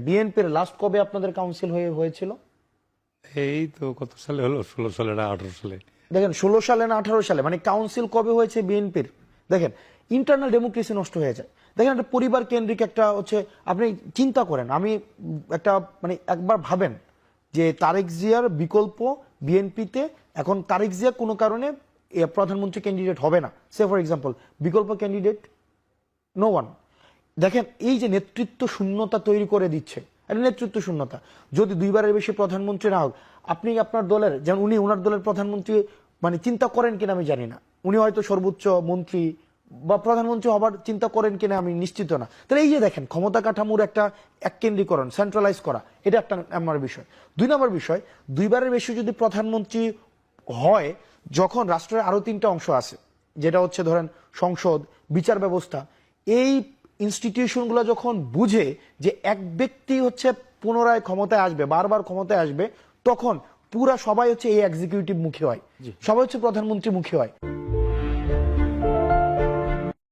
বিএনপির লাস্ট কবে আপনাদের কাউন্সিল হয়েছিল? এই তো কত সালে হলো, 16 সালে না 18 সালে? দেখেন 16 সালে না 18 সালে, মানে কাউন্সিল কবে হয়েছে বিএনপির? দেখেন ইন্টারনাল ডেমোক্রেসি নষ্ট হয়ে যায়। দেখেন একটা পরিবার কেন্দ্রিক একটা হচ্ছে, আপনি চিন্তা করেন, আমি একটা মানে একবার ভাবেন যে তারেক জিয়ার বিকল্প বিএনপিতে, এখন তারেক জিয়া কোনো কারণে প্রধানমন্ত্রী ক্যান্ডিডেট হবে না, সে ফর এক্সাম্পল, বিকল্প ক্যান্ডিডেট নো ওয়ান। দেখেন এই যে নেতৃত্ব শূন্যতা তৈরি করে দিচ্ছে, এটা নেতৃত্ব শূন্যতা। যদি দুইবারের বেশি প্রধানমন্ত্রী না হোক, আপনি আপনার দলের, যেমন উনি ওনার দলের প্রধানমন্ত্রী মানে চিন্তা করেন কিনা আমি জানি না, উনি হয়তো সর্বোচ্চ মন্ত্রী বা প্রধানমন্ত্রী হবার চিন্তা করেন কিনা আমি নিশ্চিত না। তাহলে এই যে দেখেন ক্ষমতা কাঠামোর একটা এককেন্দ্রীকরণ, সেন্ট্রালাইজ করা, এটা একটা নাম্বার বিষয়। 2 নম্বর বিষয়, দুইবারের বেশি যদি প্রধানমন্ত্রী হয়, যখন রাষ্ট্রের আরো 3টা অংশ আছে, যেটা হচ্ছে ধরেন সংসদ, বিচার ব্যবস্থা, এই ইনস্টিটিউশনগুলো যখন বুঝে যে এক ব্যক্তি হচ্ছে পুনরায় ক্ষমতায় আসবে, বারবার ক্ষমতায় আসবে, তখন পুরা সবাই হচ্ছে এই এক্সিকিউটিভ মুখী হয়, সবাই হচ্ছে প্রধানমন্ত্রী মুখী হয়।